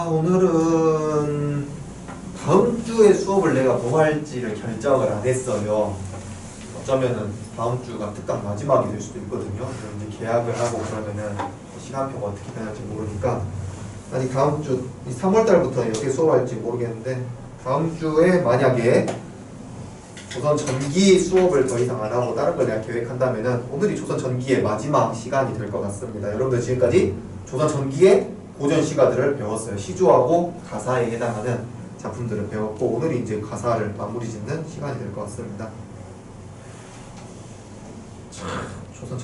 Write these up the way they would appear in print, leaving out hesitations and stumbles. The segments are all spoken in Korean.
오늘은 다음 주에 수업을 내가 뭐 할지를 결정을 안 했어요. 어쩌면은 다음 주가 특강 마지막이 될 수도 있거든요. 그럼 이제 계약을 하고 그러면은 시간표가 어떻게 되는지 모르니까 아니 다음 주 3월 달부터는 어떻게 수업할지 모르겠는데 다음 주에 만약에 조선 전기 수업을 더 이상 안 하고 다른 걸 내가 계획한다면은 오늘이 조선 전기의 마지막 시간이 될 것 같습니다. 여러분들 지금까지 조선 전기의 고전 시가들을 배웠어요. 시조하고 가사에 해당하는 작품들을 배웠고 오늘이 이제 가사를 마무리 짓는 시간이 될 것 같습니다. 조선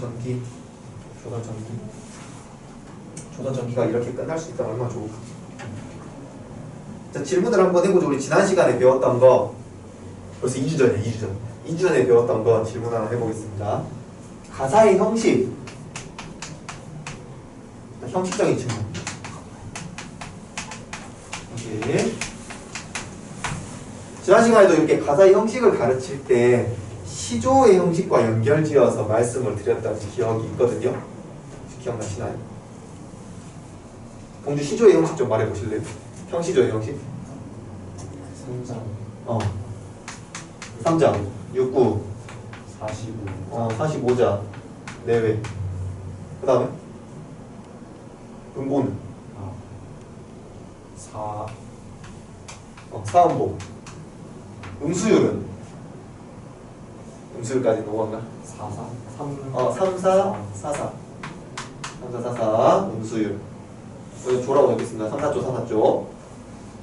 전기가 이렇게 끝날 수 있다면 얼마나 좋을까. 자, 질문을 한번 해보죠. 우리 지난 시간에 배웠던 거 벌써 2주 전에 2주 전에 배웠던 거 질문 하나 해보겠습니다. 가사의 형식, 형식적인 질문. 오케이. 지난 시간에도 이렇게 가사의 형식을 가르칠 때 시조의 형식과 연결지어서 말씀을 드렸다는 기억이 있거든요. 기억나시나요? 공주 시조의 형식 좀 말해보실래요? 형시조의 형식? 3장 3장 69 45 45자 내외. 그 다음에 음보는 4 사음보. 음수율은 음수율까지 넘어간가? 4 3 3, 4, 4, 4 3, 4, 4, 4 음수율. 여기 조라고 적겠습니다. 3, 4조, 4, 4조.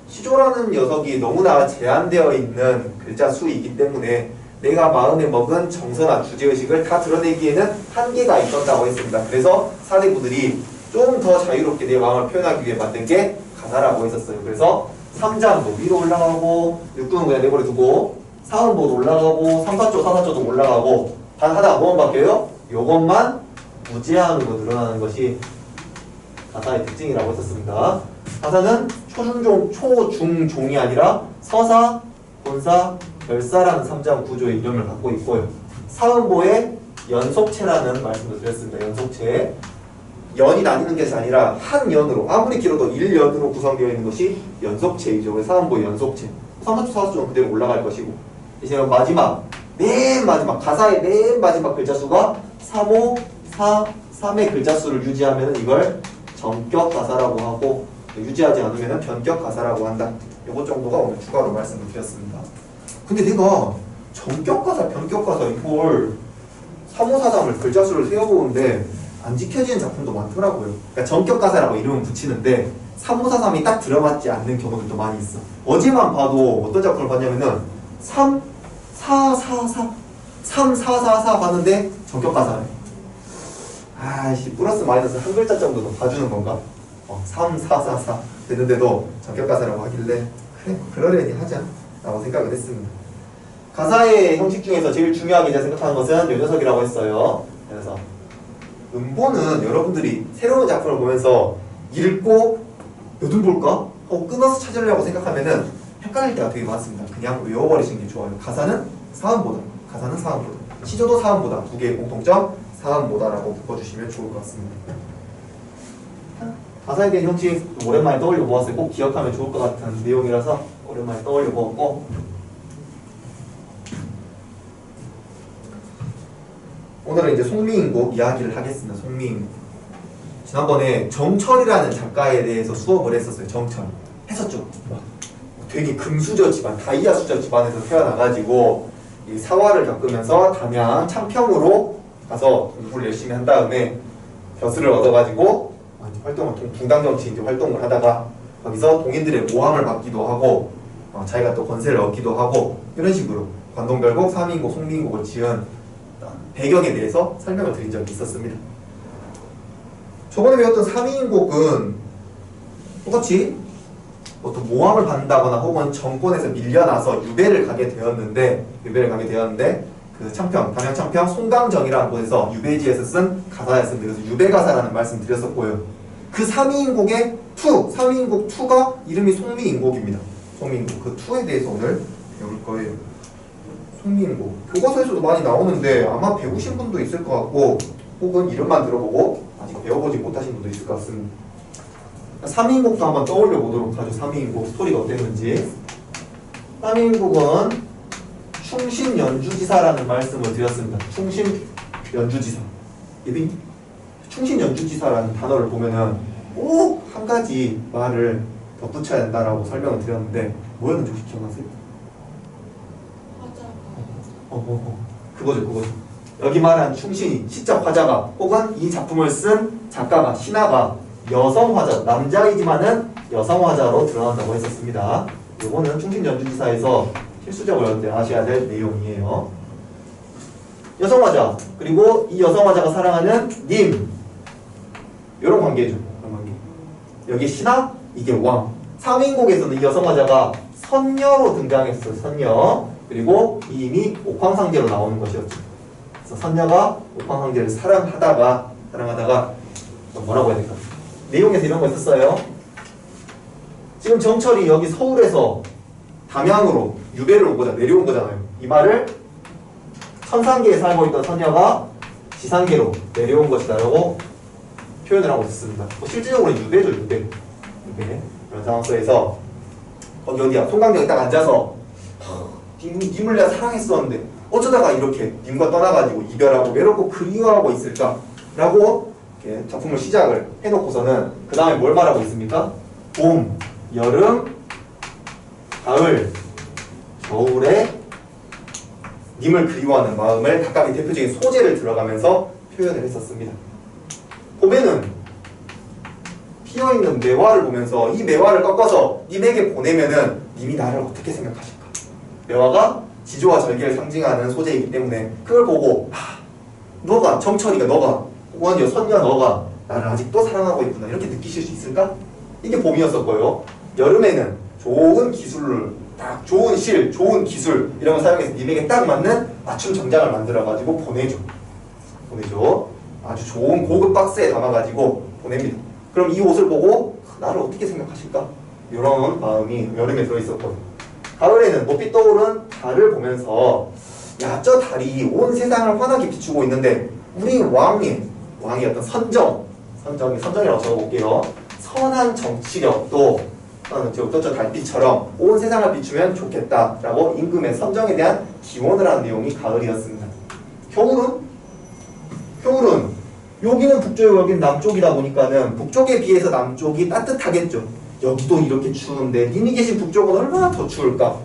시조라는 녀석이 너무나 제한되어 있는 글자 수이기 때문에 내가 마음에 먹은 정서나 주제의식을 다 드러내기에는 한계가 있었다고 했습니다. 그래서 사대부들이 좀 더 자유롭게 내 마음을 표현하기 위해 만든 게 가사라고 했었어요. 그래서 3장도 위로 올라가고 6구는 그냥 내버려 두고 4음보도 올라가고 3, 4조, 4, 4조도 올라가고 단 하나 뭐만 바뀌어요? 요것만 무제한으로 늘어나는 것이 가사의 특징이라고 했었습니다. 가사는 초중종이 아니라 서사, 본사, 별사라는 3장 구조의 이름을 갖고 있고요. 사음보의 연속체라는 말씀을 드렸습니다. 연속체. 연이 나뉘는 것이 아니라 한 연으로 아무리 길어도 1연으로 구성되어 있는 것이 연속체이죠. 그래서 사음보의 연속체. 3, 4조, 4, 4조는 그대로 올라갈 것이고 이제 맨 마지막 가사의 맨 마지막 글자 수가 3, 5, 4, 3의 글자 수를 유지하면 이걸 정격 가사라고 하고 유지하지 않으면 변격 가사라고 한다. 요것 정도가 오늘 추가로 말씀을 드렸습니다. 근데 내가 정격 가사, 변격 가사 이걸 3, 5, 4, 3을 글자 수를 세어보는데 안 지켜지는 작품도 많더라고요. 그러니까 정격 가사라고 이름을 붙이는데 3, 5, 4, 3이 딱 들어맞지 않는 경우들도 많이 있어. 어제만 봐도 어떤 작품을 봤냐면은 3, 4, 4, 4 3, 4, 4, 4 봤는데 정격 가사네. 아이씨, 플러스 마이너스 한 글자 정도 더 봐주는 건가? 3, 4, 4, 4 됐는데도 정격 가사라고 하길래 그래 그러려니 하자 라고 생각을 했습니다. 가사의 형식 중에서 제일 중요하게 제가 생각하는 것은 요 녀석이라고 했어요. 그래서 음보는 여러분들이 새로운 작품을 보면서 읽고 요즘 볼까? 하고 끊어서 찾으려고 생각하면은 헷갈릴 때가 되게 많습니다. 그냥 외워버리시는 게 좋아요. 가사는 사음보다, 시조도 사음보다, 두 개의 공통점 사음보다라고 묶어주시면 좋을 것 같습니다. 가사에 대한 형식 오랜만에 떠올려 보았어요. 꼭 기억하면 좋을 것 같은 내용이라서 오랜만에 떠올려 보았고 오늘은 이제 송미인곡 이야기를 하겠습니다. 송미인곡. 지난번에 정철이라는 작가에 대해서 수업을 했었어요. 정철. 했었죠? 되게 금수저 집안, 다이아 수저 집안에서 태어나가지고 이 사화를 겪으면서 담양 창평으로 가서 공부를 열심히 한 다음에 벼슬을 얻어가지고 활동을 붕당정치 이제 활동을 하다가 거기서 동인들의 모함을 받기도 하고 자기가 또 권세를 얻기도 하고 이런 식으로 관동별곡, 삼인곡, 송미인곡을 지은 배경에 대해서 설명을 드린 적이 있었습니다. 저번에 배웠던 삼인곡은 똑같이 어떤 모함을 받는다거나 혹은 정권에서 밀려나서 유배를 가게 되었는데 그 창평, 담양 창평 송강정이라는 곳에서 유배지에서 쓴 가사였습니다. 그래서 유배가사라는 말씀 드렸었고요. 그 3인곡의 3인곡 2가 이름이 송미인곡입니다. 송미인곡. 그 2에 대해서 오늘 배울 거예요. 송미인곡. 교과서에서도 많이 나오는데 아마 배우신 분도 있을 것 같고 혹은 이름만 들어보고 아직 배워보지 못하신 분도 있을 것 같습니다. 삼인곡도 한번 떠올려 보도록 하죠. 삼인곡 스토리가 어땠는지. 삼인곡은 충신연주지사라는 말씀을 드렸습니다. 충신연주지사. 예비? 충신연주지사라는 단어를 보면은 꼭 한 가지 말을 덧붙여야 된다라고 설명을 드렸는데 뭐였는지 혹시 기억나세요? 그거죠. 여기 말한 충신이 시적 화자가 혹은 이 작품을 쓴 작가가 신하가 여성 화자, 남자이지만은 여성 화자로 드러난다고 했었습니다. 이거는 충신연주지사에서 필수적으로 여러분들 아셔야 될 내용이에요. 여성 화자, 그리고 이 여성 화자가 사랑하는 님, 이런 관계죠. 이런 관계. 여기 신하, 이게 왕. 삼인곡에서는 이 여성 화자가 선녀로 등장했어요. 선녀. 그리고 이미 옥황상제로 나오는 것이었죠. 그래서 선녀가 옥황상제를 사랑하다가 뭐라고 해야 될까? 내용에서 이런 거 있었어요. 지금 정철이 여기 서울에서 담양으로 유배를 온 거잖아요. 내려온 거잖아요. 이 말을 천상계에 살고 있던 선녀가 지상계로 내려온 것이다라고 표현을 하고 있습니다. 실질적으로 유배죠, 유배. 그런 상황 속에서 거기 어디야? 송강정에 딱 앉아서 님을 내가 사랑했었는데 어쩌다가 이렇게 님과 떠나가지고 이별하고 외롭고 그리워하고 있을까라고 이렇게 작품을 시작을 해놓고서는 그 다음에 뭘 말하고 있습니까? 봄, 여름, 가을, 겨울에 님을 그리워하는 마음을 각각의 대표적인 소재를 들어가면서 표현을 했었습니다. 봄에는 피어있는 매화를 보면서 이 매화를 꺾어서 님에게 보내면은 님이 나를 어떻게 생각하실까? 매화가 지조와 절개를 상징하는 소재이기 때문에 그걸 보고 너가, 정철이가 너가 혹은 선녀 너가 나를 아직도 사랑하고 있구나 이렇게 느끼실 수 있을까? 이게 봄이었었고요. 여름에는 좋은 기술을 딱 좋은 실, 좋은 기술 이런 걸 사용해서 님에게 딱 맞는 맞춤 정장을 만들어가지고 보내줘. 아주 좋은 고급 박스에 담아가지고 보냅니다. 그럼 이 옷을 보고 나를 어떻게 생각하실까? 이런 마음이 여름에 들어있었거든요. 가을에는 높이 떠오른 달을 보면서 야, 저 달이 온 세상을 환하게 비추고 있는데 우리 왕의 어떤 선정이라고 적어볼게요. 선한 정치력도 저 달빛처럼 온 세상을 비추면 좋겠다라고 임금의 선정에 대한 기원을 하는 내용이 가을이었습니다. 겨울은 여기는 북쪽이고 여기는 남쪽이다 보니까는 북쪽에 비해서 남쪽이 따뜻하겠죠. 여기도 이렇게 추운데 님이 계신 북쪽은 얼마나 더 추울까?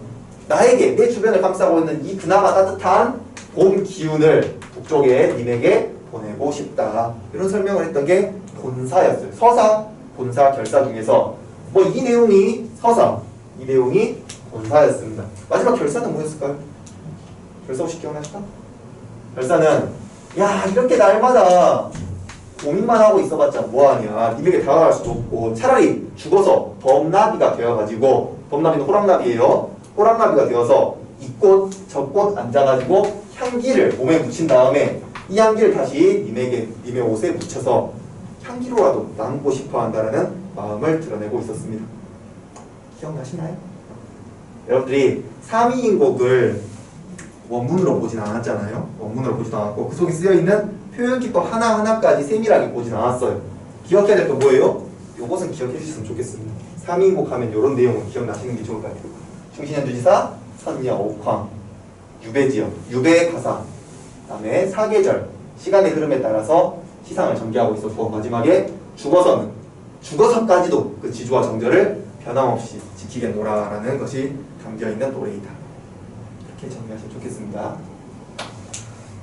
나에게 내 주변을 감싸고 있는 이 그나마 따뜻한 봄 기운을 북쪽에 님에게 보내고 싶다. 이런 설명을 했던 게 본사였어요. 서사, 본사, 결사 중에서 이 내용이 서사, 이 내용이 본사였습니다. 마지막 결사는 뭐였을까요? 결사 혹시 기억나실까? 결사는 야, 이렇게 날마다 고민만 하고 있어봤자 뭐하냐. 님에게 다가갈 수도 없고 차라리 죽어서 범나비가 되어가지고, 범나비는 호랑나비예요. 호랑나비가 되어서 이 꽃, 저 꽃 앉아가지고 향기를 몸에 묻힌 다음에 이 향기를 다시 님의 옷에 묻혀서 향기로라도 남고 싶어 한다는 마음을 드러내고 있었습니다. 기억나시나요? 여러분들이 3위인곡을 원문으로 보진 않았잖아요. 원문으로 보지도 않았고 그 속에 쓰여있는 표현기법 하나하나까지 세밀하게 보진 않았어요. 기억해야 될 건 뭐예요? 요것은 기억해 주셨으면 좋겠습니다. 3위인곡 하면 이런 내용은 기억나시는 게 좋을 것 같아요. 충신연주지사, 선녀, 옥황, 유배지역, 유배의 가사, 그 다음에 사계절, 시간의 흐름에 따라서 시상을 전개하고 있었고 마지막에 죽어서까지도 그 지조와 정절을 변함없이 지키겠노라라는 것이 담겨있는 노래이다. 이렇게 정리하시면 좋겠습니다.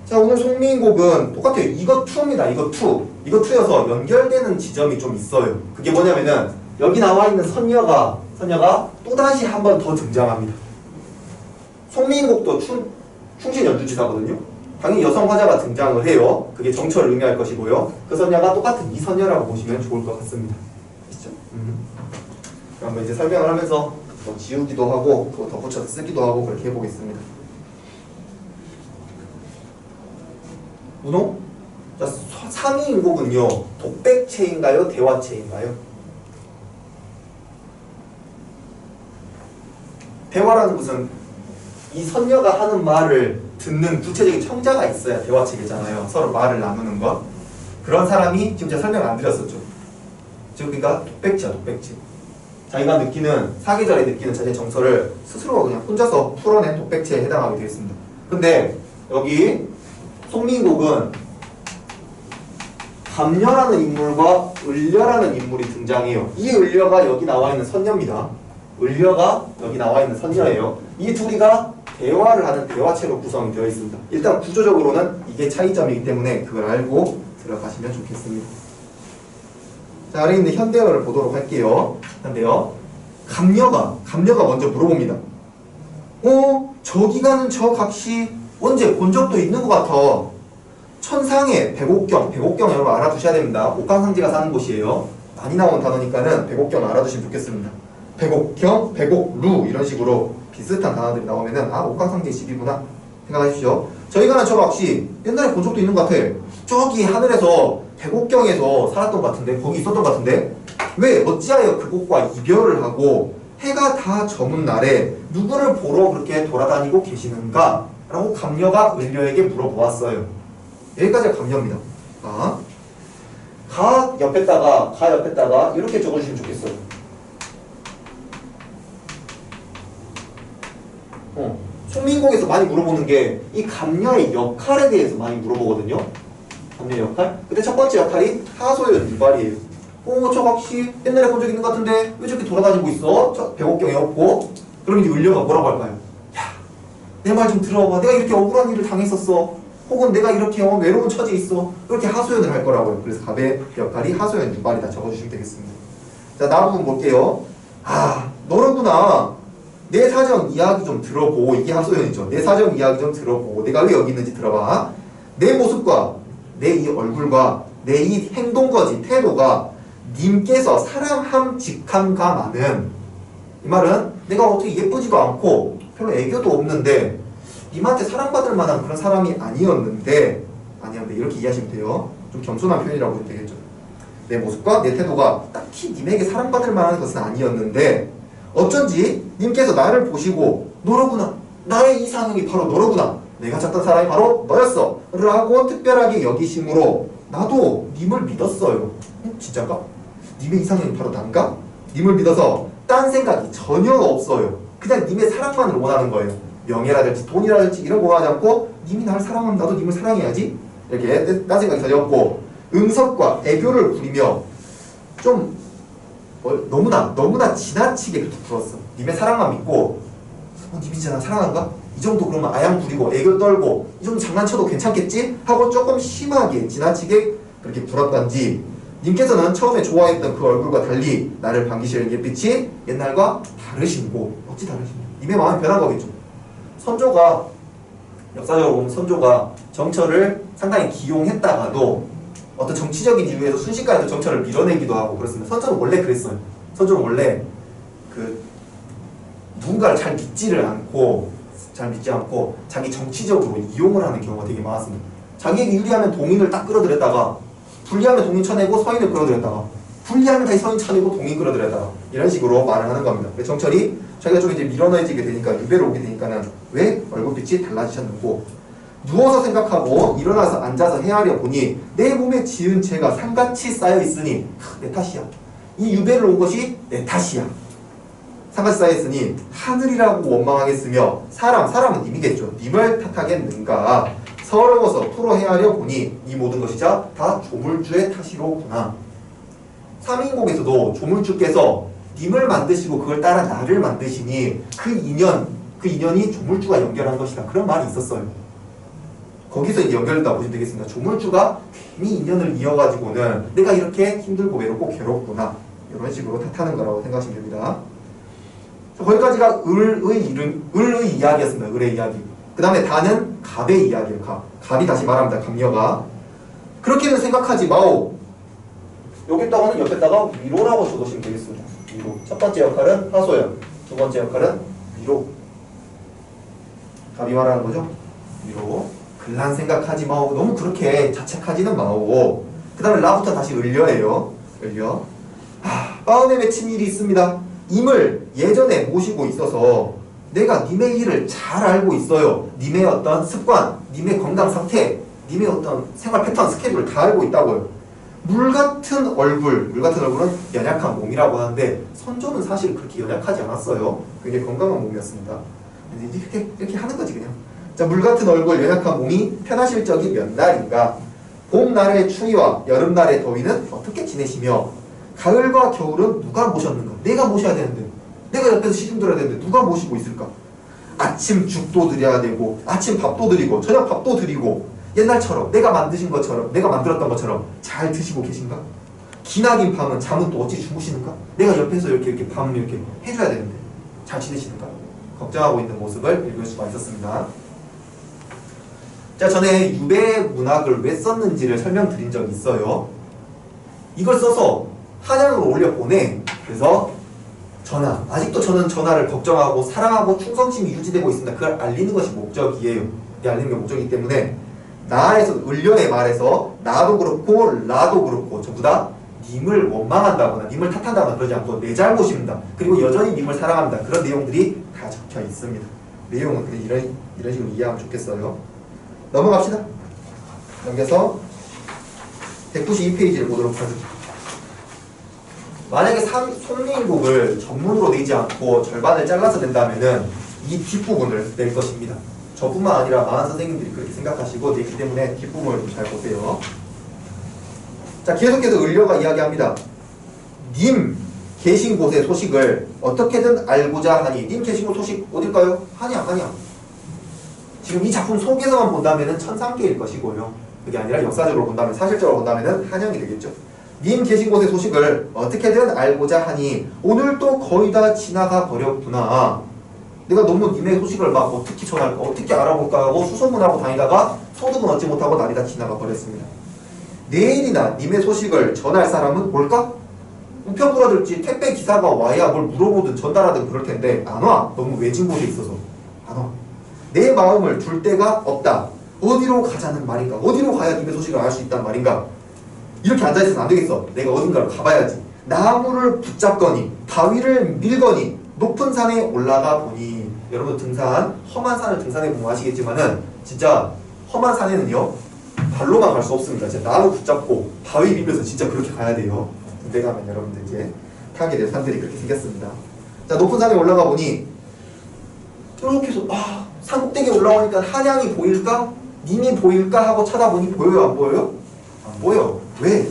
자, 오늘 송미인곡은 똑같아요. 이거 2입니다. 이거 2여서 연결되는 지점이 좀 있어요. 그게 뭐냐면은 여기 나와 있는 선녀가 또다시 한 번 더 등장합니다. 송미인곡도 충신연주지사거든요. 당연히 여성 화자가 등장을 해요. 그게 정철을 의미할 것이고요. 그 선녀가 똑같은 이 선녀라고 보시면 좋을 것 같습니다. 아시죠? 그럼 이제 설명을 하면서 지우기도 하고 또 덧붙여서 쓰기도 하고 그렇게 해보겠습니다. 문호? 자, 3위인곡은요 독백체인가요? 대화체인가요? 대화라는 것은 이 선녀가 하는 말을 듣는 구체적인 청자가 있어야 대화체계잖아요. 서로 말을 나누는 것. 그런 사람이 지금 제가 설명 안 드렸었죠. 즉 그러니까 독백지야 독백지. 자기가 느끼는 사계절에 느끼는 자신의 정서를 스스로 그냥 혼자서 풀어낸 독백지에 해당하게 되겠습니다. 근데 여기 송민국은 감녀라는 인물과 을려라는 인물이 등장해요. 이 을려가 여기 나와 있는 선녀입니다. 을려가 여기 나와 있는 선녀예요. 이 둘이가 대화를 하는 대화체로 구성이 되어 있습니다. 일단 구조적으로는 이게 차이점이기 때문에 그걸 알고 들어가시면 좋겠습니다. 자, 아래 있는 현대어를 보도록 할게요. 현대어. 감녀가 먼저 물어봅니다. 저기 가는 저 값이 언제 본 적도 있는 것 같아. 천상의 백옥경 여러분 알아두셔야 됩니다. 옥강상제가 사는 곳이에요. 많이 나온 단어니까는 백옥경 알아두시면 좋겠습니다. 백옥경, 백옥루 이런 식으로 비슷한 단어들이 나오면은 옥강상제 집이구나 생각하십시오. 저희 가는 저 값이 옛날에 본 적도 있는 것 같아. 저기 하늘에서 백옥경에서 살았던 것 같은데 거기 있었던 것 같은데 왜 어찌하여 그곳과 이별을 하고 해가 다 저문 날에 누구를 보러 그렇게 돌아다니고 계시는가? 라고 감녀가 을려에게 물어보았어요. 여기까지가 감녀입니다. 가 옆에다가 이렇게 적어주시면 좋겠어요. 송민곡에서 많이 물어보는 게 이 감녀의 역할에 대해서 많이 물어보거든요. 감녀의 역할? 근데 첫 번째 역할이 하소연 유발이에요. 저 혹시 옛날에 본 적 있는 것 같은데 왜 저렇게 돌아다니고 있어? 저 백옥경에 없고. 그럼 이제 을려가 뭐라고 할까요? 야, 내 말 좀 들어봐. 내가 이렇게 억울한 일을 당했었어. 혹은 내가 이렇게 외로운 처지에 있어. 이렇게 하소연을 할 거라고요. 그래서 갑의 역할이 하소연 유발이다 적어주시면 되겠습니다. 자, 다음 부분 볼게요. 너로구나. 내 사정 이야기 좀 들어보. 이게 하소연이죠. 내 사정 이야기 좀 들어보. 내가 왜 여기 있는지 들어봐. 내 모습과 내 이 얼굴과 내 이 행동거지 태도가 님께서 사랑함 직함가마는, 이 말은 내가 어떻게 예쁘지도 않고 별로 애교도 없는데 님한테 사랑받을 만한 그런 사람이 아니었는데 이렇게 이해하시면 돼요. 좀 겸손한 표현이라고 해도 되겠죠. 내 모습과 내 태도가 딱히 님에게 사랑받을 만한 것은 아니었는데 어쩐지 님께서 나를 보시고 너로구나, 나의 이상형이 바로 너로구나, 내가 찾던 사람이 바로 너였어 라고 특별하게 여기심으로 나도 님을 믿었어요. 진짜가? 님의 이상형이 바로 난가? 님을 믿어서 딴 생각이 전혀 없어요. 그냥 님의 사랑만을 원하는 거예요. 명예라든지 돈이라든지 이런 거 원하지 않고 님이 나를 사랑하면 나도 님을 사랑해야지, 이렇게 딴 생각이 전혀 없고 응석과 애교를 부리며 좀 너무나 지나치게 그렇게 굴었어. 님의 사랑만 믿고 님이 진짜 나 사랑한가? 이 정도 그러면 아양 부리고 애교 떨고 이 정도 장난쳐도 괜찮겠지? 하고 조금 심하게 지나치게 그렇게 굴었던지 님께서는 처음에 좋아했던 그 얼굴과 달리 나를 반기시는 옛빛이 옛날과 다르신고, 어찌 다르신고? 님의 마음이 변한 거겠죠. 선조가 역사적으로 보면 선조가 정철을 상당히 기용했다가도 어떤 정치적인 이유에서 순식간에 정철을 밀어내기도 하고 그렇습니다. 선조는 원래 그랬어요. 선조는 원래 누군가를 잘 믿지 않고 자기 정치적으로 이용을 하는 경우가 되게 많았습니다. 자기에게 유리하면 동인을 딱 끌어들였다가 불리하면 동인 쳐내고 서인을 끌어들였다가 불리하면 다시 서인 쳐내고 동인 끌어들였다가 이런 식으로 말을 하는 겁니다. 정철이 자기가 좀 이제 밀어넣어지게 되니까 유배로 오게 되니까는 왜 얼굴빛이 달라지셨는고, 누워서 생각하고 일어나서 앉아서 헤아려 보니 내 몸에 지은 죄가 상같이 쌓여 있으니 내 탓이야. 이 유배를 온 것이 내 탓이야. 상같이 쌓여 있으니 하늘이라고 원망하겠으며 사람은 님이겠죠. 님을 탓하겠는가. 서러워서 토로 헤아려 보니 이 모든 것이자 다 조물주의 탓이로구나. 삼인곡에서도 조물주께서 님을 만드시고 그걸 따라 나를 만드시니 그 인연이 조물주가 연결한 것이다. 그런 말이 있었어요. 거기서 이제 연결된다고 보시면 되겠습니다. 조물주가 괜히 인연을 이어가지고는 내가 이렇게 힘들고 외롭고 괴롭구나, 이런 식으로 탓하는 거라고 생각하시면 됩니다. 거기까지가 을의 이야기였습니다. 을의 이야기. 그 다음에 다는 갑의 이야기예요. 갑이 다시 말합니다. 갑녀가 그렇게는 생각하지 마오. 여기다가는 옆에다가 위로라고 적으시면 되겠습니다. 위로. 첫 번째 역할은 하소연, 두 번째 역할은 위로. 갑이 말하는 거죠. 위로. 글란 생각하지 마오. 너무 그렇게 자책하지는 마오. 그 다음에 라부터 다시 을려예요. 을려. 마음에 맺힌 일이 있습니다. 임을 예전에 모시고 있어서 내가 님의 일을 잘 알고 있어요. 님의 어떤 습관, 님의 건강 상태, 님의 어떤 생활 패턴, 스케줄을 다 알고 있다고요. 물 같은 얼굴, 물 같은 얼굴은 연약한 몸이라고 하는데 선조는 사실 그렇게 연약하지 않았어요. 굉장히 건강한 몸이었습니다. 이렇게 하는 거지 그냥. 자, 물 같은 얼굴, 연약한 몸이 편하실 적이 몇 날인가? 봄날의 추위와 여름날의 더위는 어떻게 지내시며 가을과 겨울은 누가 모셨는가? 내가 모셔야 되는데, 내가 옆에서 시중 들어야 되는데 누가 모시고 있을까? 아침 죽도 드려야 되고 아침 밥도 드리고 저녁 밥도 드리고 옛날처럼 내가 만드신 것처럼 내가 만들었던 것처럼 잘 드시고 계신가? 기나긴 밤은 잠은 또 어찌 주무시는가? 내가 옆에서 이렇게 밤을 이렇게 해줘야 되는데 잘 지내시는가? 걱정하고 있는 모습을 읽을 수가 있었습니다. 자, 전에 유배 문학을 왜 썼는지를 설명드린 적이 있어요. 이걸 써서 한양으로 올려보내. 그래서 전하, 아직도 저는 전하를 걱정하고 사랑하고 충성심이 유지되고 있습니다. 그걸 알리는 것이 목적이에요. 이게 알리는 게 목적이기 때문에 나에서 을려의 말에서 나도 그렇고 라도 그렇고 전부 다 님을 원망한다거나 님을 탓한다거나 그러지 않고 내 잘못입니다. 그리고 여전히 님을 사랑합니다. 그런 내용들이 다 적혀 있습니다. 내용은 이런 식으로 이해하면 좋겠어요. 넘어갑시다. 넘겨서 192페이지를 보도록 하죠. 만약에 송리인곡을 전문으로 내지 않고 절반을 잘라서 낸다면은 이 뒷부분을 낼 것입니다. 저뿐만 아니라 많은 선생님들이 그렇게 생각하시고 내기 때문에 뒷부분을 좀 잘 보세요. 자, 계속해서 을려가 이야기합니다. 님 계신 곳의 소식을 어떻게든 알고자 하니. 님 계신 곳 소식 어딜까요? 한양. 지금 이 작품 속에서만 본다면은 천상계일 것이고요. 그게 아니라 역사적으로 본다면, 사실적으로 본다면은 한양이 되겠죠. 님 계신 곳의 소식을 어떻게든 알고자 하니 오늘 또 거의 다 지나가 버렸구나. 내가 너무 님의 소식을 막 어떻게 전할까, 어떻게 알아볼까 하고 수소문하고 다니다가 소득은 얻지 못하고 날이 다 지나가 버렸습니다. 내일이나 님의 소식을 전할 사람은 올까? 우편 부러질지 택배 기사가 와야 뭘 물어보든 전달하든 그럴 텐데 안 와. 너무 외진 곳에 있어서 안 와. 내 마음을 둘 데가 없다. 어디로 가자는 말인가? 어디로 가야 님의 소식을 알 수 있단 말인가? 이렇게 앉아있어서 안 되겠어. 내가 어딘가로 가봐야지. 나무를 붙잡거니 바위를 밀거니 높은 산에 올라가 보니. 여러분 등산, 험한 산을 등산해 보면 아시겠지만은 진짜 험한 산에는요 발로만 갈 수 없습니다. 진짜 나무 붙잡고 바위 밀면서 진짜 그렇게 가야 돼요. 군대 가면 여러분들 이제 타게 될 산들이 그렇게 생겼습니다. 자, 높은 산에 올라가 보니 이렇게 해서 산 꼭대기에 올라오니까 한양이 보일까? 님이 보일까? 하고 쳐다보니 보여요? 안 보여요? 안 보여. 왜?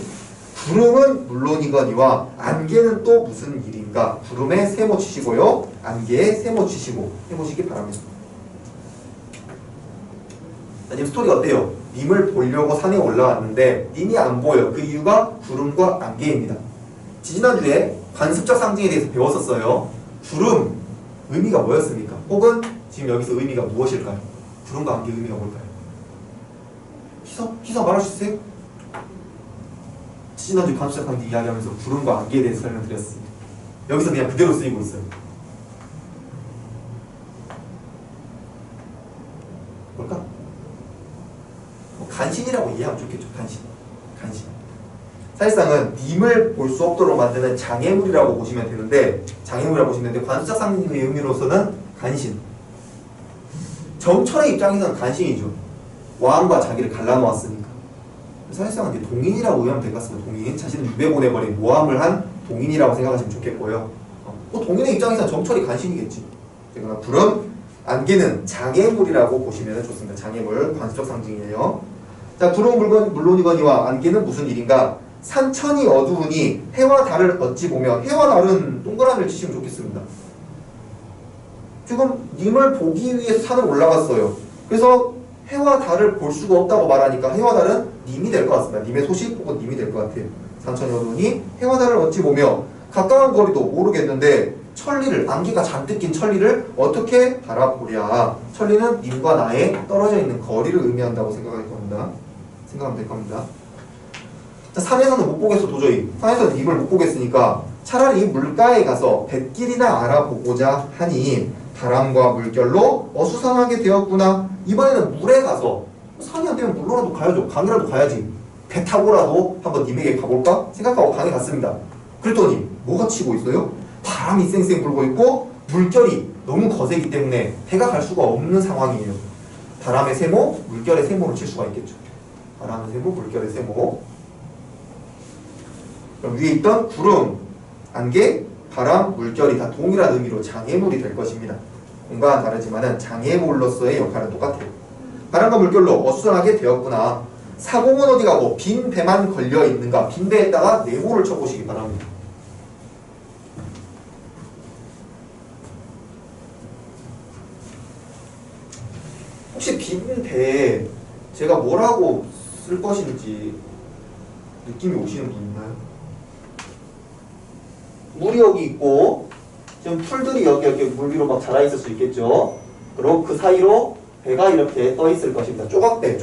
구름은 물론이거니와 안개는 또 무슨 일인가? 구름에 세모 치시고요, 안개에 세모 치시고 해보시기 바랍니다. 자, 님 스토리 어때요? 님을 보려고 산에 올라왔는데 님이 안 보여. 그 이유가 구름과 안개입니다. 지지난주에 관습적 상징에 대해서 배웠었어요. 구름 의미가 뭐였습니까? 혹은 지금 여기서 의미가 무엇일까요? 구름과 안개 의미가 뭘까요? 희서 말할 수 있어요? 지난주 관습적 상징 이야기하면서 구름과 안개에 대해서 설명드렸습니다. 여기서 그냥 그대로 쓰이고 있어요. 뭘까? 간신이라고 이해하면 좋겠죠. 간신. 사실상은 님을 볼 수 없도록 만드는 장애물이라고 보시면 되는데, 장애물이라고 보시면 되는데 관습적 상징의 의미로서는 간신. 정철의 입장에서는 간신이죠. 왕과 자기를 갈라놓았으니까. 사실상은 이제 동인이라고 의하면 될 것 같습니다. 동인. 자신을 유배 보내버린 모함을 한 동인이라고 생각하시면 좋겠고요. 동인의 입장에서는 정철이 간신이겠지. 그러나 구름, 안개는 장애물이라고 보시면 좋습니다. 장애물, 관습적 상징이에요. 자, 구름은 물론이거니와 안개는 무슨 일인가? 산천이 어두우니 해와 달을 어찌 보며. 해와 달은 동그라미를 치시면 좋겠습니다. 지금 님을 보기 위해서 산을 올라갔어요. 그래서 해와 달을 볼 수가 없다고 말하니까 해와 달은 님이 될 것 같습니다. 님의 소식 혹은 님이 될 것 같아요. 산천이 어두우니 해와 달을 어찌 보며. 가까운 거리도 모르겠는데 천리를, 안개가 잔뜩 낀 천리를 어떻게 바라보랴. 천리는 님과 나의 떨어져 있는 거리를 의미한다고 생각하면 될 겁니다. 자, 산에서는 못 보겠어. 도저히 산에서는 님을 못 보겠으니까 차라리 물가에 가서 뱃길이나 알아보고자 하니 바람과 물결로 어수선하게 되었구나. 이번에는 물에 가서, 산이 안 되면 물로라도 가야죠. 강이라도 가야지. 배 타고라도 한번 님에게 가볼까 생각하고 강에 갔습니다. 그랬더니 뭐가 치고 있어요? 바람이 쌩쌩 불고 있고 물결이 너무 거세기 때문에 배가 갈 수가 없는 상황이에요. 바람의 세모, 물결의 세모를 칠 수가 있겠죠. 바람의 세모, 물결의 세모. 그럼 위에 있던 구름, 안개, 바람, 물결이 다 동일한 의미로 장애물이 될 것입니다. 공간은 다르지만 장애물로서의 역할은 똑같아요. 바람과 물결로 어수선하게 되었구나. 사공은 어디 가고 빈 배만 걸려 있는가? 빈 배에다가 네모를 쳐보시기 바랍니다. 혹시 빈 배에 제가 뭐라고 쓸 것인지 느낌이 오시는 분 있나요? 물이 여기 있고 지금 풀들이 여기 물 위로 막 자라 있을 수 있겠죠. 그리고 그 사이로 배가 이렇게 떠 있을 것입니다. 조각배.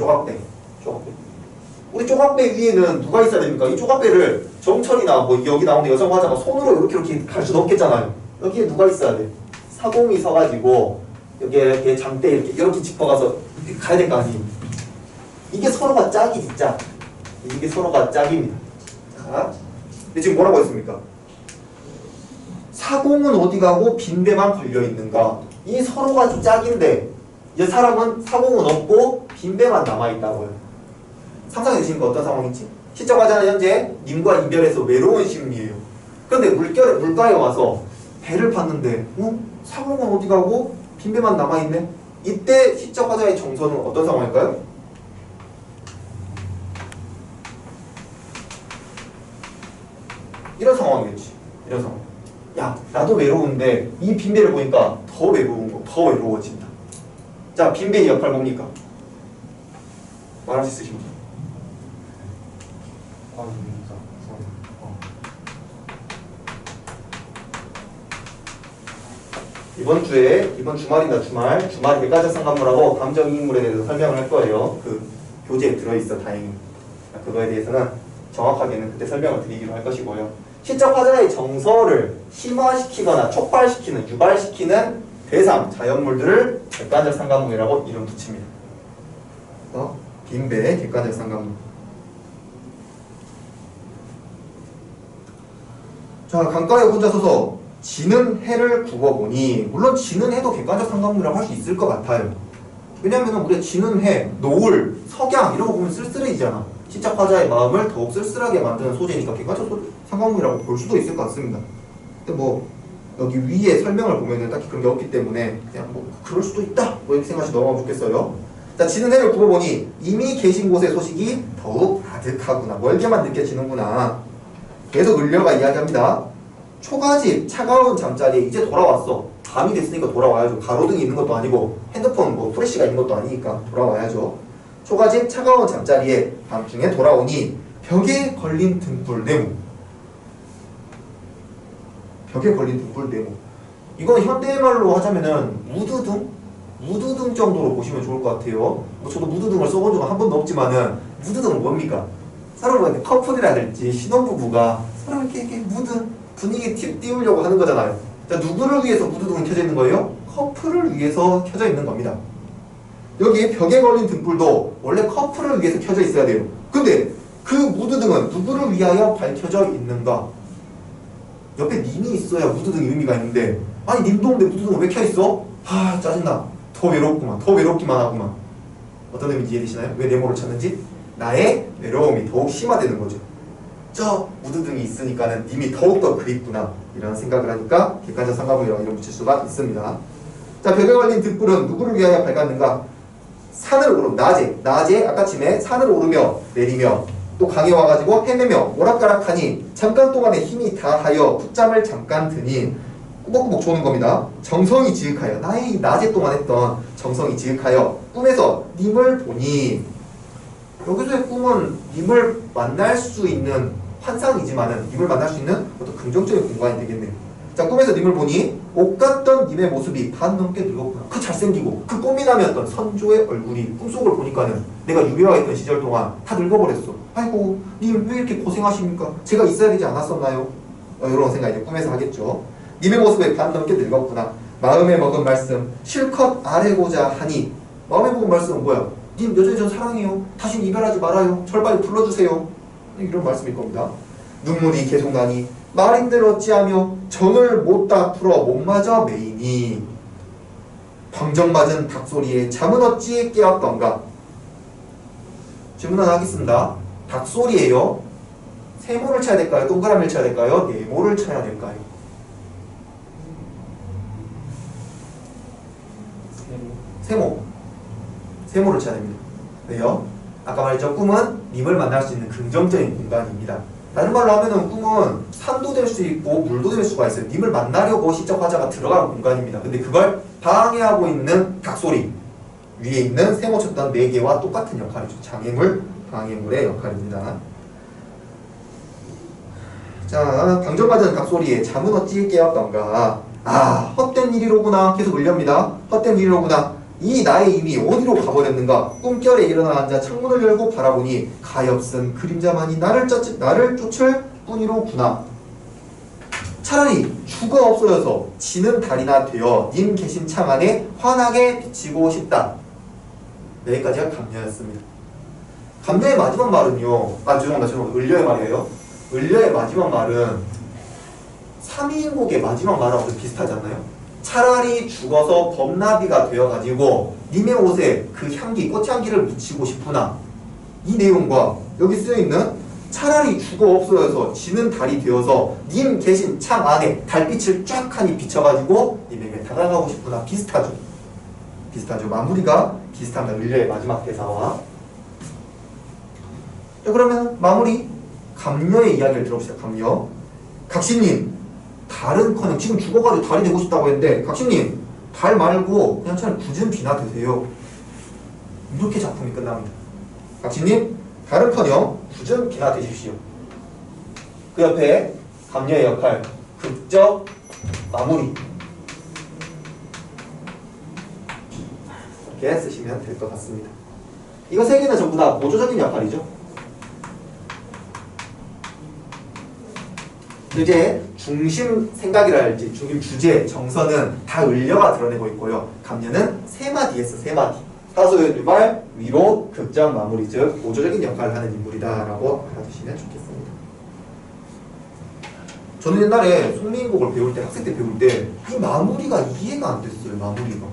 우리 조각배 위에는 누가 있어야 됩니까? 이 조각배를 정철이나 뭐 여기 나오는 여성 화자가 손으로 이렇게 갈 수는 없겠잖아요. 여기에 누가 있어야 돼? 사공이 서가지고 여기에 이렇게 장대 이렇게 짚어가서 이렇게 가야 될 거 아니에요. 이게 서로가 짝이지, 짝. 이게 서로가 짝입니다. 자, 근데 지금 뭐라고 했습니까? 사공은 어디 가고 빈배만 걸려 있는가? 이 서로가 짝인데 이 사람은 사공은 없고 빈배만 남아 있다고요. 상상해 주시니까 어떤 상황이지? 시적 화자는 현재 님과 이별해서 외로운 심리예요. 그런데 물가에 와서 배를 봤는데, 사공은 어디 가고 빈배만 남아 있네. 이때 시적 화자의 정서는 어떤 상황일까요? 이런 상황이겠지. 이런 상황. 야, 나도 외로운데 이 빈배를 보니까 더 외로워진다. 자, 빈배의 역할 뭡니까? 말할 수 있으신 분? 이번 주말이다, 주말 객관적 상관물하고 감정이익물에 대해서 설명을 할 거예요. 그 교재에 들어있어, 다행히. 그거에 대해서는 정확하게는 그때 설명을 드리기로 할 것이고요. 시적 화자의 정서를 심화시키거나 촉발시키는, 유발시키는 대상, 자연물들을 객관적 상관물이라고 이름 붙입니다. 빈배, 객관적 상관물. 자, 강가에 혼자 서서 지는 해를 굽어보니, 물론 지는 해도 객관적 상관물이라고 할 수 있을 것 같아요. 왜냐면 우리가 지는 해, 노을, 석양 이런 거 보면 쓸쓸해지잖아. 시적 화자의 마음을 더욱 쓸쓸하게 만드는 소재니까 객관적 상관물이라고 볼 수도 있을 것 같습니다. 근데 뭐 여기 위에 설명을 보면은 딱히 그런 게 없기 때문에 그냥 뭐 그럴 수도 있다 뭐 이렇게 생각하시 넘어가면 좋겠어요. 자, 지는 해를 굽어보니 이미 계신 곳의 소식이 더욱 아득하구나, 멀게만 느껴지는구나. 계속 을려가 이야기합니다. 초가집 차가운 잠자리에 이제 돌아왔어. 밤이 됐으니까 돌아와야죠. 가로등이 있는 것도 아니고 핸드폰 뭐 프레시가 있는 것도 아니니까 돌아와야죠. 초가집 차가운 잠자리에 밤중에 돌아오니 벽에 걸린 등불 네모. 벽에 걸린 등불 네모. 이건 현대말로 하자면은 무드등 정도로 보시면 좋을 것 같아요. 뭐 저도 무드등을 써본 적은 한 번도 없지만은 무드등은 뭡니까? 서로 커플이라든지 신혼부부가 서로 이렇게 무드 분위기 띄우려고 하는 거잖아요. 자, 누구를 위해서 무드등이 켜져 있는 거예요? 커플을 위해서 켜져 있는 겁니다. 여기 벽에 걸린 등불도 원래 커플을 위해서 켜져 있어야 돼요. 근데 그 무드등은 누구를 위하여 밝혀져 있는가? 옆에 님이 있어야 무드등이 의미가 있는데, 아니 님도 없는데 무드등은 왜 켜있어? 아, 짜증나. 더 외롭구만. 더 외롭기만 하구만. 어떤 의미인지 이해되시나요? 왜 네모를 찾는지? 나의 외로움이 더욱 심화되는 거죠. 저 무드등이 있으니까는 님이 더욱더 그립구나, 이런 생각을 하니까 객관적 상관물이라고 이름 붙일 수가 있습니다. 자, 벽에 걸린 등불은 누구를 위하여 밝았는가? 산을 오르면 낮에 아까쯤에 산을 오르며 내리며 또 강에 와가지고 헤매며 오락가락하니 잠깐 동안에 힘이 다하여 풋잠을 잠깐 드니 꾸벅꾸벅 조는 겁니다. 정성이 지극하여, 나의 낮에 동안 했던 정성이 지극하여 꿈에서 님을 보니, 여기서의 꿈은 님을 만날 수 있는 환상이지만은 님을 만날 수 있는 어떤 긍정적인 공간이 되겠네요. 자, 꿈에서 님을 보니 옷 같던 님의 모습이 반 넘게 늙었구나. 그 잘생기고 그 꽃미남이었던 선조의 얼굴이 꿈속을 보니까는 내가 유배와 있던 시절 동안 다 늙어버렸어. 아이고, 님 왜 이렇게 고생하십니까? 제가 있어야 되지 않았었나요? 이런 생각 이제 꿈에서 하겠죠. 님의 모습에 반 넘게 늙었구나. 마음에 먹은 말씀 실컷 아뢰고자 하니, 마음에 먹은 말씀은 뭐야? 님 여전히 전 사랑해요. 다신 이별하지 말아요. 절 빨리 불러주세요. 이런 말씀일 겁니다. 눈물이 계속 나니 말인들 어찌하며 정을 못다 풀어 못마저 메이니, 방정맞은 닭소리에 잠은 어찌 깨었던가. 질문 하나 하겠습니다. 닭소리예요? 세모를 쳐야 될까요? 동그라미를 쳐야 될까요? 네모를 쳐야 될까요? 세모를 쳐야 됩니다. 왜요? 아까 말했죠. 꿈은 님을 만날 수 있는 긍정적인 공간입니다. 다른 말로 하면은 꿈은 산도 될 수 있고 물도 될 수가 있어요. 님을 만나려고 시적 화자가 들어가는 공간입니다. 근데 그걸 방해하고 있는 닭소리 위에 있는 세모 쳤던 4개와 똑같은 역할이죠. 장애물, 방해물의 역할입니다. 자, 방전받은 닭소리에 잠은 어찌 깨었던가. 아, 헛된 일이로구나. 계속 울렵니다. 헛된 일이로구나. 이 나의 힘이 어디로 가버렸는가. 꿈결에 일어나 앉아 창문을 열고 바라보니 가엾은 그림자만이 나를 쫓을 뿐이로구나. 차라리 죽어 없어져서 지는 달이나 되어 님 계신 창 안에 환하게 비치고 싶다. 여기까지가 감녀였습니다. 감녀의 마지막 말은요. 죄송합니다. 을려의 말이에요. 을려의 마지막 말은 3인곡의 마지막 말하고 좀 비슷하지 않나요? 차라리 죽어서 범나비가 되어가지고 님의 옷에 그 향기, 꽃향기를 묻히고 싶구나. 이 내용과 여기 쓰여있는 차라리 죽어 없어져서 지는 달이 되어서 님 계신 창 안에 달빛을 쫙 하니 비춰가지고 님에게 다가가고 싶구나. 비슷하죠? 마무리가 비슷합니다. 을려의 마지막 대사와. 자, 그러면 마무리 감녀의 이야기를 들어봅시다. 감녀. 각신님, 달은커녕 지금 죽어가지고 달이 되고 싶다고 했는데 각신님, 달 말고 그냥 차라리 굳은 비나 되세요. 이렇게 작품이 끝납니다. 각신님, 달은커녕 굳은 비나 되십시오. 그 옆에 감녀의 역할, 극적 마무리. 이렇게 쓰시면 될 것 같습니다. 이거 세 개는 전부 다 보조적인 역할이죠. 이제 중심 생각이랄지 중심 주제, 정서는 다 을려가 드러내고 있고요. 감녀는 세 마디에서 세 마디. 사소의 유발, 위로, 극장, 마무리, 즉 보조적인 역할을 하는 인물이다라고 알아두시면 좋겠습니다. 저는 옛날에 송민곡을 배울 때, 학생 때 배울 때 이 마무리가 이해가 안 됐어요. 마무리가.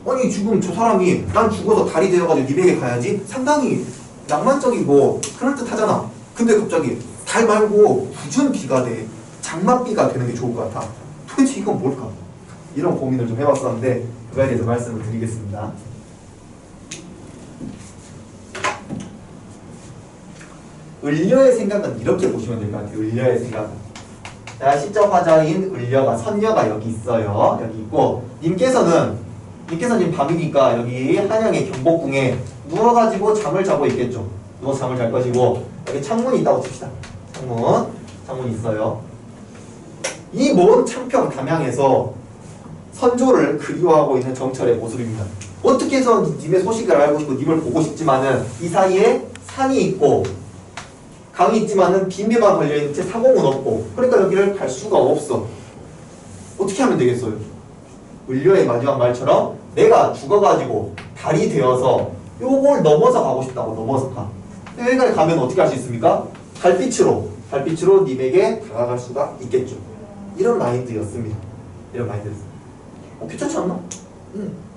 아니 지금 저 사람이 난 죽어서 달이 되어가지고 님에게 가야지 상당히 낭만적이고 그럴듯하잖아. 근데 갑자기 달 말고 굳은 비가 돼. 장맛비가 되는 게 좋을 것 같아. 도대체 이건 뭘까? 이런 고민을 좀 해봤었는데 그거에 대해서 말씀을 드리겠습니다. 을려의 생각은 이렇게 보시면 될 것 같아요. 을려의 생각은. 자, 시적 화자인 을려가, 선녀가 여기 있어요. 여기 있고 님께서는 지금 밤이니까 여기 한양의 경복궁에 누워가지고 잠을 자고 있겠죠. 누워서 잠을 잘 것이고 여기 창문이 있다고 칩시다. 창문이 있어요. 이 먼 창평 담양에서 선조를 그리워하고 있는 정철의 모습입니다. 어떻게 해서 님의 소식을 알고 싶고 님을 보고 싶지만은 이 사이에 산이 있고 강이 있지만은 빈비만 걸려있는 채 사공은 없고 그러니까 여기를 갈 수가 없어. 어떻게 하면 되겠어요? 을려의 마지막 말처럼 내가 죽어가지고 달이 되어서 요걸 넘어서 가고 싶다고. 넘어서 가. 여기까지 가면 어떻게 할 수 있습니까? 달빛으로 님에게 다가갈 수가 있겠죠. 이런 마인드였습니다. 이런 마인드였습니다. 괜찮지 않나?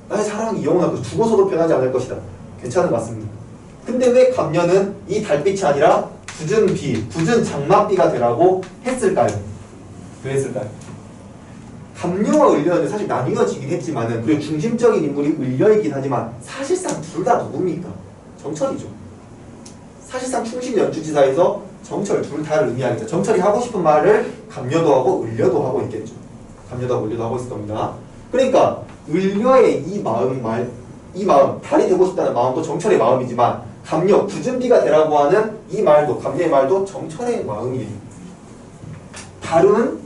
나의 사랑이 영원하고 죽어서도 변하지 않을 것이다. 괜찮은 것 같습니다. 근데 왜 감녀는 이 달빛이 아니라 굳은 비, 굳은 장맛비가 되라고 했을까요? 왜 했을까요? 감녀와 을려는 사실 나뉘어지긴 했지만은 그리고 중심적인 인물이 을려이긴 하지만 사실상 둘 다 누굽니까? 정철이죠. 사실상 충신 연주지사에서 정철 둘 다를 의미하겠죠. 정철이 하고 싶은 말을 감녀도 하고 을려도 하고 있겠죠. 감녀도 하고 을려도 하고 있을 겁니다. 그러니까 을려의 이 마음, 달이 되고 싶다는 마음도 정철의 마음이지만 감녀, 굳은 비가 되라고 하는 이 말도, 감녀의 말도 정철의 마음이에요. 달은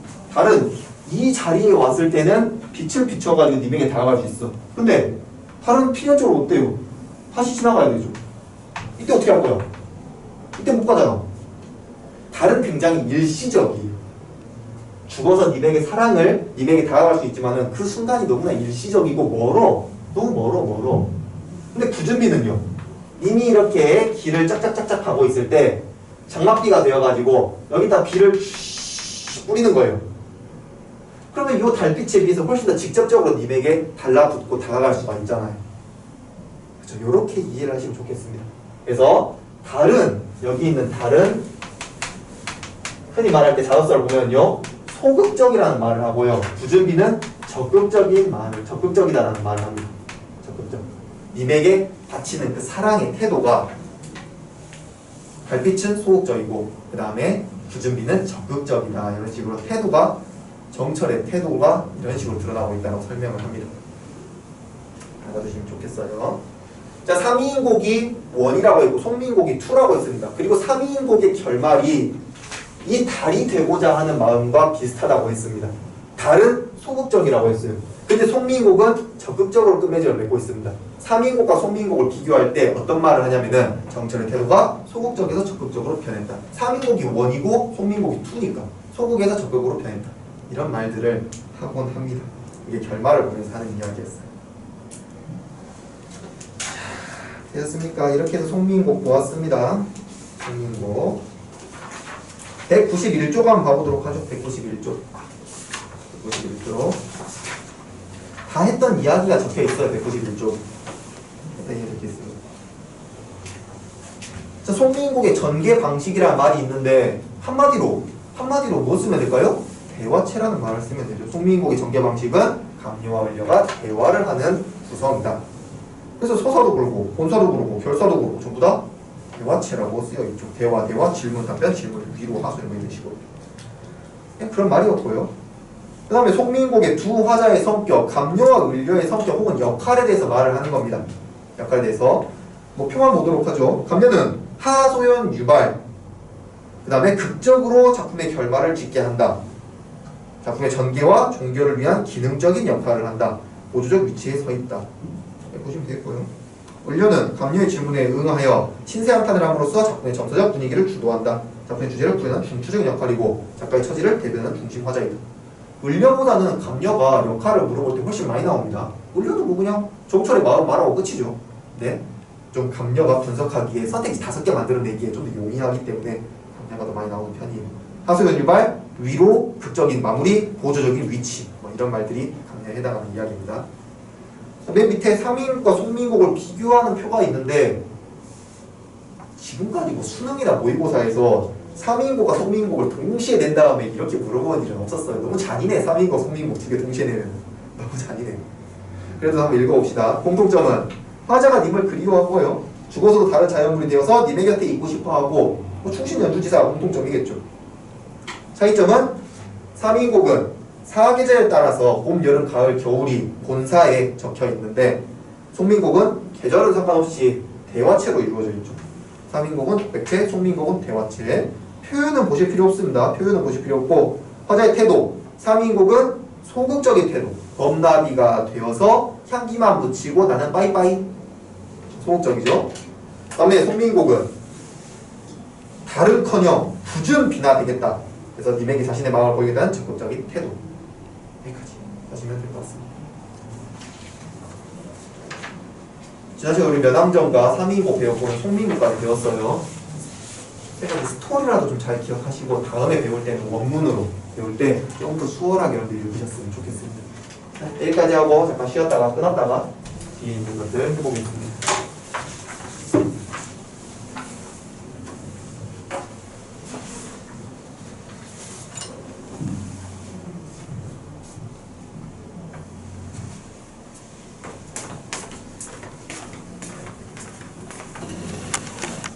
이 자리에 왔을 때는 빛을 비춰가지고 님에게 다가갈 수 있어. 근데 달은 필연적으로 어때요? 다시 지나가야 되죠. 이때 어떻게 할 거야? 이때 못 가잖아. 달은 굉장히 일시적이에요. 죽어서 님에게 다가갈 수 있지만은 그 순간이 너무나 일시적이고 멀어. 너무 멀어. 근데 굳은 비는요. 님이 이렇게 길을 짝짝짝짝 가고 있을 때 장맛비가 되어가지고 여기다 비를 뿌리는 거예요. 그러면 이 달빛에 비해서 훨씬 더 직접적으로 님에게 달라붙고 다가갈 수가 있잖아요. 그렇죠? 이렇게 이해를 하시면 좋겠습니다. 그래서 달은, 여기 있는 달은 흔히 말할 때 자소서를 보면요 소극적이라는 말을 하고요 부준비는 적극적이다라는 말을 합니다. 적극적. 님에게 바치는 그 사랑의 태도가 달빛은 소극적이고 그 다음에 부준비는 적극적이다 이런 식으로 태도가 정철의 태도가 이런 식으로 드러나고 있다고 설명을 합니다. 알아두시면 좋겠어요. 자, 3인곡이 1이라고 했고 송민곡이 2라고 했습니다. 그리고 3인곡의 결말이 이 달이 되고자 하는 마음과 비슷하다고 했습니다. 달은 소극적이라고 했어요. 근데 송민곡은 적극적으로 끝맺음을 맺고 있습니다. 3인곡과 송민곡을 비교할 때 어떤 말을 하냐면은 정철의 태도가 소극적에서 적극적으로 변했다. 3인곡이 1이고 송민곡이 2니까 소극에서 적극으로 변했다. 이런 말들을 하곤 합니다. 이게 결말을 보면서 하는 이야기였어요. 되셨습니까? 이렇게 해서 송민곡 보았습니다. 송민곡 191조가 한번 봐보도록 하죠. 191조 다 했던 이야기가 적혀있어요. 191조 이렇게 있습니다. 자, 송민곡의 전개 방식이라는 말이 있는데 한마디로 뭐 쓰면 될까요? 대화체라는 말을 쓰면 되죠. 송민곡의 전개 방식은 감료와 을려가 대화를 하는 구성이다. 그래서 서사도 그렇고 본사도 그렇고 결사도 그렇고 전부 다 대화체라고 쓰여있죠. 대화, 질문, 답변, 질문, 위로, 하수 이런 식으로 그런 말이었고요. 그 다음에 송민곡의 두 화자의 성격, 감료와 을려의 성격 혹은 역할에 대해서 말을 하는 겁니다. 역할에 대해서 뭐 표만 보도록 하죠. 감료는 하소연 유발, 그 다음에 극적으로 작품의 결말을 짓게 한다. 작품의 전개와 종결을 위한 기능적인 역할을 한다. 보조적 위치에 서 있다. 보시면 되겠고요. 을려는 감료의 질문에 응하여 신세한탄을 함으로써 작품의 정서적 분위기를 주도한다. 작품의 주제를 구현한 중추적인 역할이고 작가의 처지를 대변하는 중심 화자이다. 을려보다는 감료가 역할을 물어볼 때 훨씬 많이 나옵니다. 을려도 뭐 그냥 정철의 마음 말하고 끝이죠. 네, 좀 감료가 분석하기에 선택지 5개 만들어내기에 좀 더 용이하기 때문에 감료가 더 많이 나오는 편이에요. 하소연 유발, 위로, 극적인 마무리, 보조적인 위치 뭐 이런 말들이 감료에 해당하는 이야기입니다. 맨 밑에 3인과 송민곡을 비교하는 표가 있는데 지금까지 뭐 수능이나 모의고사에서 3인곡과 송민곡을 동시에 낸 다음에 이렇게 물어보는 일은 없었어요. 너무 잔인해. 3인곡, 송민곡 2개 동시에 내면 너무 잔인해. 그래도 한번 읽어봅시다. 공통점은 화자가 님을 그리워하고요. 죽어서도 다른 자연물이 되어서 님의 곁에 있고 싶어하고 뭐 충신 연주지사 공통점이겠죠. 차이점은 3인곡은 사계절에 따라서 봄, 여름, 가을, 겨울이 본사에 적혀 있는데 송민곡은 계절은 상관없이 대화체로 이루어져 있죠. 3인곡은 백체, 송민곡은 대화체. 표현은 보실 필요 없습니다. 표현은 보실 필요 없고 화자의 태도 3인곡은 소극적인 태도 범나비가 되어서 향기만 묻히고 나는 빠이빠이 소극적이죠. 그 다음에 송민곡은 다른커녕 굳은 비나되겠다. 그래서 님에게 자신의 마음을 보이게 된 적극적인 태도. 여기까지 하시면 될 것 같습니다. 지난 시간에 우리 면함정과 3인곡 배웠고는 송민곡까지 배웠어요. 그래서 스토리라도 좀 잘 기억하시고 다음에 배울 때는 원문으로 배울 때 조금 더 수월하게 여러분들이 읽으셨으면 좋겠습니다. 여기까지 하고 잠깐 쉬었다가 끊었다가 뒤에 있는 것들 해보겠습니다.